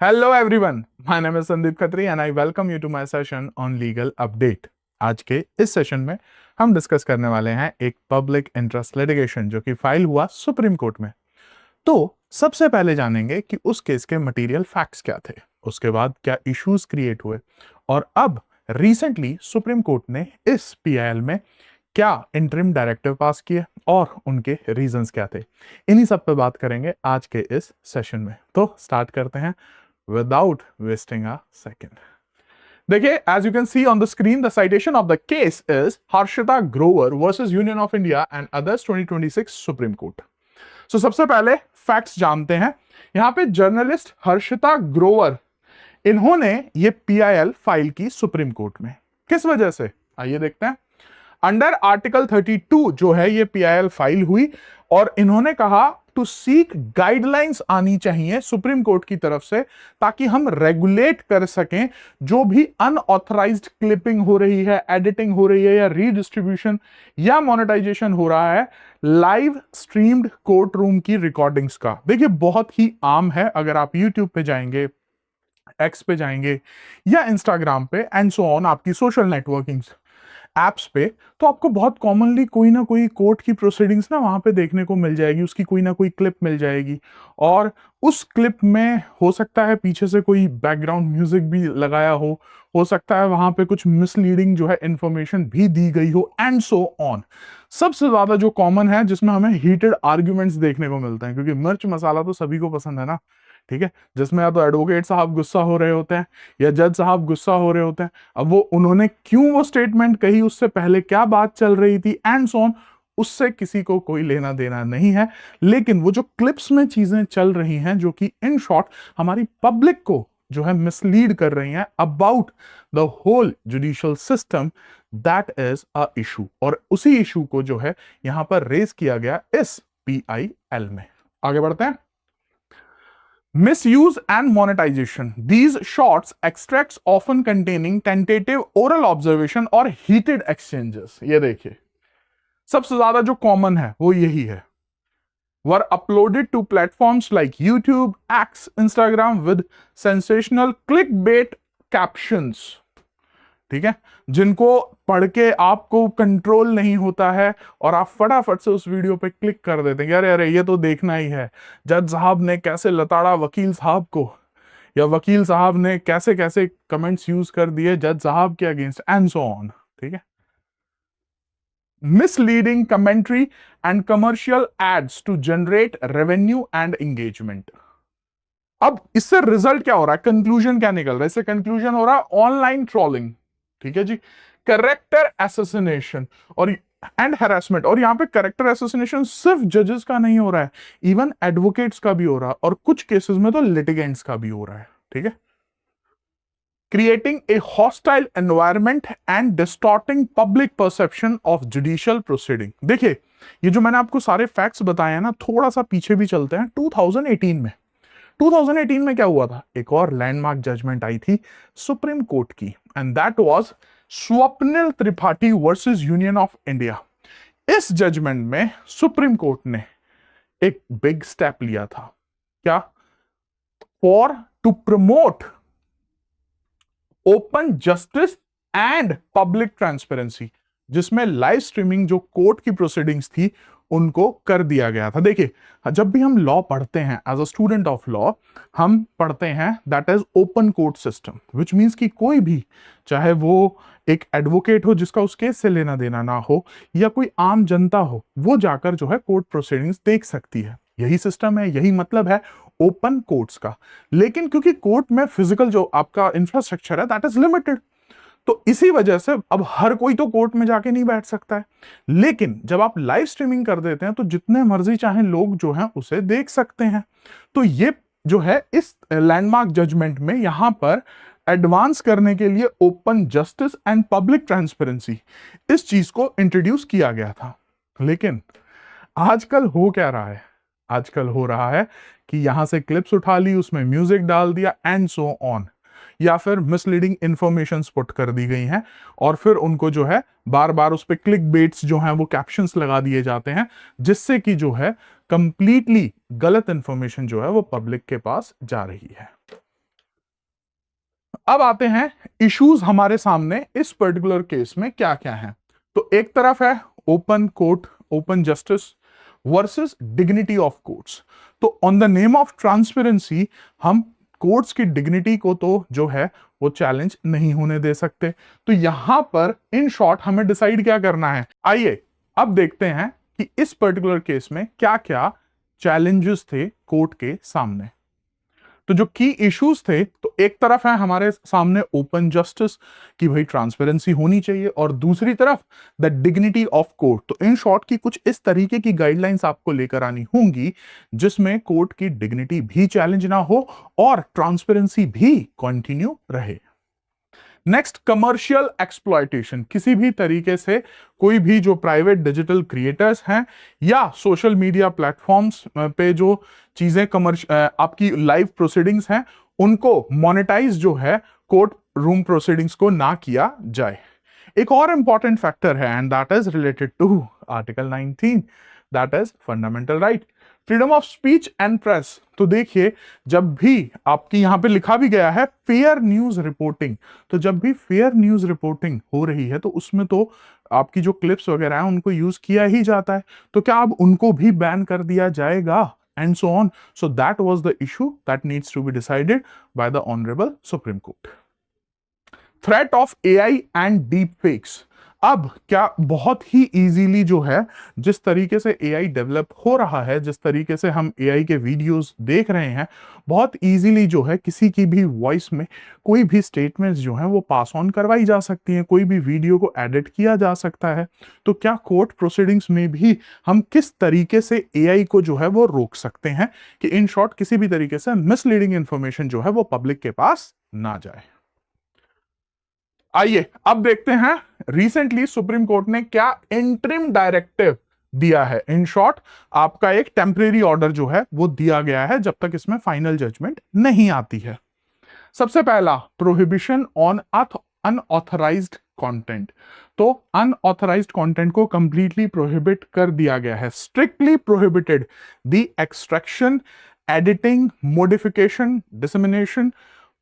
Hello everyone, my name is Sandeep Khatri and I welcome you to my session on legal update। आज के इस session में हम discuss करने वाले हैं एक पब्लिक इंटरेस्ट लिटिगेशन जो कि फाइल हुआ सुप्रीम कोर्ट में। तो सबसे पहले जानेंगे कि उस केस के मटेरियल फैक्ट्स क्या थे, उसके बाद क्या इश्यूज क्रिएट हुए और अब रिसेंटली सुप्रीम कोर्ट ने इस पीआईएल में क्या इंटरिम डायरेक्टिव पास किए और उनके रीजंस क्या थे। इन्हीं सब पे बात करेंगे आज के इस सेशन में। तो स्टार्ट करते हैं without wasting a second। देखिए, as you can see on the screen, the citation of the case is Harshita Grover versus Union of India and others 2026 Supreme Court। So सबसे पहले फैक्ट्स जानते हैं। यहां पे जर्नलिस्ट हर्षिता ग्रोवर, इन्होंने ये पीआईएल फाइल की सुप्रीम कोर्ट में। किस वजह से, आइए देखते हैं। अंडर आर्टिकल 32 जो है ये पीआईएल फाइल हुई और इन्होंने कहा टू सीक गाइडलाइंस आनी चाहिए सुप्रीम कोर्ट की तरफ से ताकि हम रेगुलेट कर सकें जो भी अनऑथराइज्ड क्लिपिंग हो रही है, एडिटिंग हो रही है या रीडिस्ट्रीब्यूशन या मोनेटाइजेशन हो रहा है लाइव स्ट्रीम्ड कोर्ट रूम की रिकॉर्डिंग्स का। देखिए, बहुत ही आम है, अगर आप यूट्यूब पे जाएंगे, एक्स पे जाएंगे या इंस्टाग्राम पे एंड सो ऑन, आपकी सोशल नेटवर्किंग एप्स पे, तो आपको बहुत कॉमनली कोई ना कोई कोर्ट की प्रोसीडिंग्स ना वहां पे देखने को मिल जाएगी, उसकी कोई ना कोई क्लिप मिल जाएगी और उस क्लिप में हो सकता है पीछे से कोई बैकग्राउंड म्यूजिक भी लगाया हो सकता है वहां पे कुछ मिसलीडिंग जो है इंफॉर्मेशन भी दी गई हो एंड सो ऑन। सबसे ज्यादा जो कॉमन है जिसमें हमें हीटेड आर्ग्यूमेंट्स देखने को मिलते हैं, क्योंकि मिर्च मसाला तो सभी को पसंद है ना, ठीक है, जिसमें या तो एडवोकेट साहब गुस्सा हो रहे होते हैं या जज साहब गुस्सा हो रहे होते हैं। अब वो उन्होंने क्यों वो स्टेटमेंट कही, उससे पहले क्या बात चल रही थी एंड सो ऑन, उससे किसी को कोई लेना देना नहीं है। लेकिन वो जो क्लिप्स में चीजें चल रही हैं जो कि इन शॉर्ट हमारी पब्लिक को जो है मिसलीड कर रही हैं about the whole judicial system, that is a issue. और उसी इशू को जो है यहां पर रेज किया गया इस पीआईएल में। आगे बढ़ते हैं। Misuse and monetization. These shorts extracts often containing tentative oral observation or heated exchanges. ये देखिए, सबसे ज्यादा जो कॉमन है वो यही है। Were uploaded to platforms like YouTube, X, Instagram with sensational clickbait captions. ठीक है, जिनको पढ़ के आपको कंट्रोल नहीं होता है और आप फटाफट से उस वीडियो पे क्लिक कर देते हैं, अरे अरे ये तो देखना ही है, जज साहब ने कैसे लताड़ा वकील साहब को, या वकील साहब ने कैसे कैसे कमेंट्स यूज कर दिए जज साहब के अगेंस्ट एंड सो ऑन। ठीक है, misleading commentary and commercial ads to generate revenue and engagement. अब इससे रिजल्ट क्या हो रहा है, कंक्लूजन क्या निकल रहा है, इससे कंक्लूजन हो रहा है ऑनलाइन ट्रोलिंग, ठीक है जी, कैरेक्टर असैसिनेशन और एंड हैरेसमेंट। और यहां पे कैरेक्टर असैसिनेशन सिर्फ जजेस का नहीं हो रहा है, इवन एडवोकेट्स का भी हो रहा है और कुछ केसेस में तो लिटिगेंट्स का भी हो रहा है। ठीक है, creating a hostile environment and distorting public perception of judicial proceeding. देखिए, ये जो मैंने आपको सारे फैक्ट्स बताए हैं ना, थोड़ा सा पीछे भी चलते हैं। 2018 में क्या हुआ था, एक और लैंडमार्क जजमेंट आई थी सुप्रीम कोर्ट की and that was Swapnil Tripathi versus union of India. इस जजमेंट में सुप्रीम कोर्ट ने एक बिग स्टेप लिया था, क्या, for to promote open justice and public transparency, जिसमें लाइव स्ट्रीमिंग जो कोर्ट की प्रोसीडिंग्स थी उनको कर दिया गया था। देखिए, जब भी हम लॉ पढ़ते हैं as a student of law, हम पढ़ते हैं that is open court system, which means कि कोई भी, चाहे वो एक एडवोकेट हो जिसका उस केस से लेना देना ना हो या कोई आम जनता हो, वो जाकर जो है कोर्ट प्रोसीडिंग्स देख सकती है। यही सिस्टम है, यही मतलब है ओपन कोर्ट्स का। लेकिन क्योंकि कोर्ट में फिजिकल जो आपका इंफ्रास्ट्रक्चर है दैट इज लिमिटेड, तो इसी वजह से अब हर कोई तो कोर्ट में जाके नहीं बैठ सकता है। लेकिन जब आप लाइव स्ट्रीमिंग कर देते हैं तो जितने मर्जी चाहे लोग जो हैं उसे देख सकते हैं। तो ये जो है इस लैंडमार्क जजमेंट में यहां पर एडवांस करने के लिए open justice and public transparency, इस चीज को इंट्रोड्यूस किया गया था। लेकिन आजकल हो क्या रहा है, आजकल हो रहा है कि यहां से क्लिप्स उठा ली, उसमें म्यूजिक डाल दिया एंड सो ऑन, या फिर मिसलीडिंग इंफॉर्मेशन पुट कर दी गई हैं और फिर उनको जो है बार बार उस पर क्लिक बेट्स जो हैं वो कैप्शंस लगा दिए जाते हैं, जिससे कि जो है कंप्लीटली गलत इंफॉर्मेशन जो है वो पब्लिक के पास जा रही है। अब आते हैं इश्यूज हमारे सामने इस पर्टिकुलर केस में क्या क्या है। तो एक तरफ है open court, open justice versus dignity of courts. तो on the name of transparency हम कोर्ट्स की डिग्निटी को तो जो है वो चैलेंज नहीं होने दे सकते। तो यहां पर इन शॉर्ट हमें डिसाइड क्या करना है। आइए अब देखते हैं कि इस पर्टिकुलर केस में क्या क्या चैलेंजेस थे कोर्ट के सामने। तो जो की इश्यूज थे, तो एक तरफ है हमारे सामने ओपन जस्टिस की भाई ट्रांसपेरेंसी होनी चाहिए, और दूसरी तरफ द डिग्निटी ऑफ कोर्ट। तो इन शॉर्ट की कुछ इस तरीके की गाइडलाइंस आपको लेकर आनी होंगी जिसमें कोर्ट की डिग्निटी भी चैलेंज ना हो और ट्रांसपेरेंसी भी कंटिन्यू रहे। Next, commercial exploitation. किसी भी तरीके से कोई भी जो प्राइवेट डिजिटल क्रिएटर्स हैं या सोशल मीडिया प्लेटफॉर्म्स पे जो चीजें आपकी लाइव प्रोसीडिंग्स हैं उनको मोनेटाइज जो है कोर्ट रूम प्रोसीडिंग्स को ना किया जाए। एक और इंपॉर्टेंट फैक्टर है and that is related to article 19, that is fundamental right, freedom of speech and press. तो देखिए, जब भी आपकी यहां पे लिखा भी गया है फेयर न्यूज रिपोर्टिंग, तो जब भी फेयर न्यूज रिपोर्टिंग हो रही है तो उसमें तो आपकी जो क्लिप्स वगैरह है उनको यूज किया ही जाता है, तो क्या अब उनको भी बैन कर दिया जाएगा and so on. So that was the issue that needs to be decided by the honourable supreme court. Threat of AI and deep fakes. अब क्या बहुत ही इजीली जो है, जिस तरीके से एआई डेवलप हो रहा है, जिस तरीके से हम एआई के वीडियोस देख रहे हैं, बहुत इजीली जो है किसी की भी वॉइस में कोई भी स्टेटमेंट्स जो हैं वो पास ऑन करवाई जा सकती हैं, कोई भी वीडियो को एडिट किया जा सकता है। तो क्या कोर्ट प्रोसीडिंग्स में भी हम किस तरीके से एआई को जो है वो रोक सकते हैं कि इन शॉर्ट किसी भी तरीके से मिसलीडिंग इंफॉर्मेशन जो है वो पब्लिक के पास ना जाए। आइए अब देखते हैं रिसेंटली सुप्रीम कोर्ट ने क्या इंटरिम डायरेक्टिव दिया है। इन शॉर्ट आपका एक टेम्परेरी ऑर्डर जो है वो दिया गया है जब तक इसमें फाइनल जजमेंट नहीं आती है। सबसे पहला, प्रोहिबिशन ऑन अनऑथराइज्ड कंटेंट। तो अनऑथराइज्ड कंटेंट को कंप्लीटली प्रोहिबिट कर दिया गया है। Strictly prohibited the extraction, editing, modification, dissemination,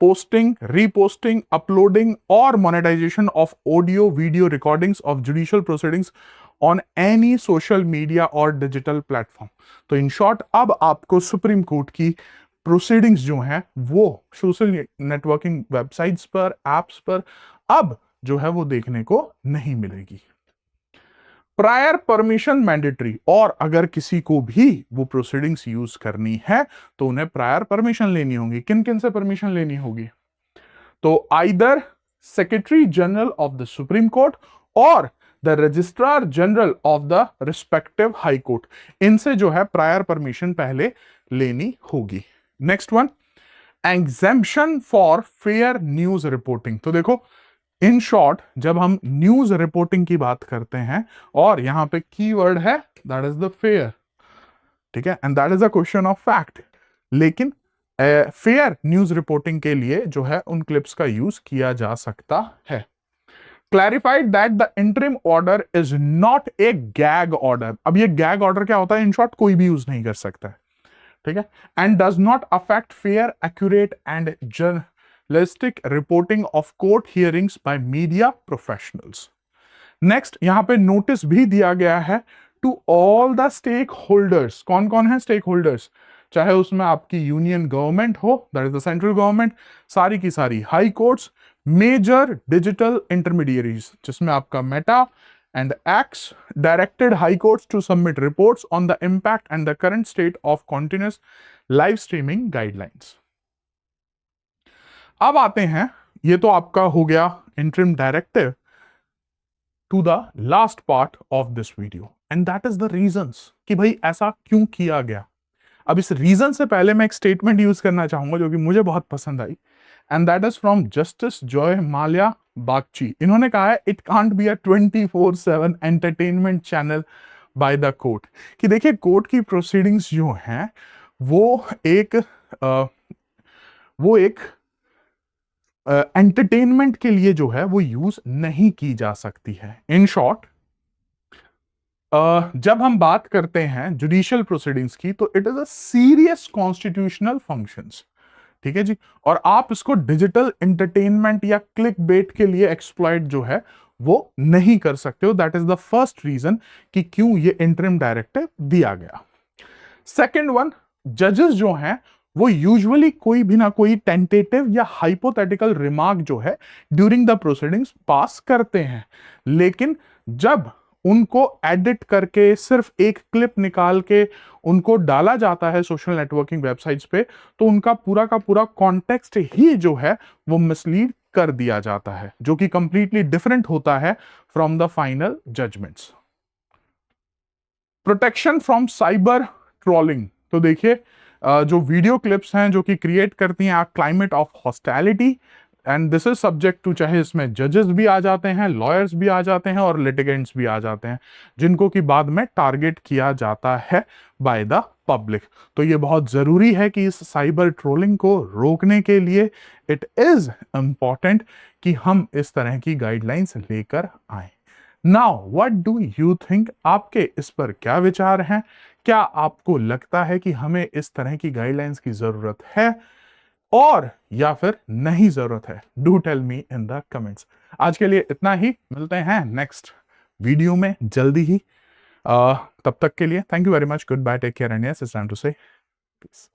posting, reposting, uploading or monetization of audio video recordings of judicial proceedings on any social media or digital platform। तो in short अब आपको supreme court की proceedings जो हैं वो social networking websites पर, apps पर अब जो है वो देखने को नहीं मिलेगी। प्रायर परमिशन मैंडेटरी, और अगर किसी को भी वो प्रोसीडिंग्स यूज करनी है तो उन्हें प्रायर परमिशन लेनी होगी। किन किन से परमिशन लेनी होगी? तो either secretary general of the supreme court और the registrar general of the respective high court, इनसे जो है प्रायर परमिशन पहले लेनी होगी। Next one, exemption for fair news reporting. तो देखो, इन शॉर्ट जब हम न्यूज रिपोर्टिंग की बात करते हैं और यहां पे कीवर्ड है दैट इज द फेयर, ठीक है, and that is a question of fact. लेकिन फेयर न्यूज रिपोर्टिंग के लिए जो है उन क्लिप्स का यूज किया जा सकता है। Clarified that the interim order is not a gag order. अब ये गैग ऑर्डर क्या होता है? इन शॉर्ट कोई भी यूज नहीं कर सकता है, ठीक है, and does not affect fair, accurate and journalistic reporting of court hearings by media professionals. Next, यहां पे नोटिस भी दिया गया है to all the stakeholders. कौन कौन है स्टेक होल्डर्स? चाहे उसमें आपकी यूनियन गवर्नमेंट हो, that is the central government, सारी की सारी high courts, major digital intermediaries जिसमें आपका Meta and acts directed high courts to submit reports on the impact and the current state of continuous live streaming guidelines। अब आते हैं, ये तो आपका हो गया interim directive, to the last part of this video and that is the reasons कि भाई ऐसा क्यों किया गया। अब इस रीजन से पहले मैं एक स्टेटमेंट यूज करना चाहूंगा जो कि मुझे बहुत पसंद आई, and that is from justice Joymalya Bagchi. इन्होंने कहा है it can't be a 24/7 entertainment channel by the court. कि देखिए, कोर्ट की प्रोसीडिंग्स जो हैं वो एक एंटरटेनमेंट के लिए जो है वो यूज नहीं की जा सकती है। इन शॉर्ट, जब हम बात करते हैं जुडिशियल प्रोसीडिंग्स की तो it is a serious constitutional functions, ठीक है जी। और आप इसको डिजिटल एंटरटेनमेंट या क्लिक बेट के लिए एक्सप्लॉइट जो है वो नहीं कर सकते हो। That is the first reason कि क्यों ये इंटरिम डायरेक्टिव दिया गया। सेकेंड वन, जजेस जो हैं वो यूजुअली कोई भी ना कोई टेंटेटिव या हाइपोथेटिकल रिमार्क जो है ड्यूरिंग द प्रोसीडिंग्स पास करते हैं, लेकिन जब उनको एडिट करके सिर्फ एक क्लिप निकाल के उनको डाला जाता है सोशल नेटवर्किंग वेबसाइट्स पे, तो उनका पूरा का पूरा कॉन्टेक्स्ट ही जो है वो मिसलीड कर दिया जाता है, जो कि कंप्लीटली डिफरेंट होता है from the final judgments. Protection from cyber trolling. तो देखिए जो वीडियो क्लिप्स हैं जो कि क्रिएट करती हैं climate of hostility, and this is subject to, चाहे इसमें जजेस भी आ जाते हैं, लॉयर्स भी आ जाते हैं और लिटिगेंट्स भी आ जाते हैं, जिनको कि बाद में टारगेट किया जाता है बाय द पब्लिक। तो ये बहुत जरूरी है कि इस साइबर ट्रोलिंग को रोकने के लिए इट इज इंपॉर्टेंट कि हम इस तरह की गाइडलाइंस लेकर आए। Now what do you think, आपके इस पर क्या विचार हैं? क्या आपको लगता है कि हमें इस तरह की गाइडलाइंस की जरूरत है और या फिर नहीं जरूरत है? Do tell me in the comments. आज के लिए इतना ही, मिलते हैं नेक्स्ट वीडियो में जल्दी ही। तब तक के लिए thank you very much, goodbye, take care and yes it's time to say piece.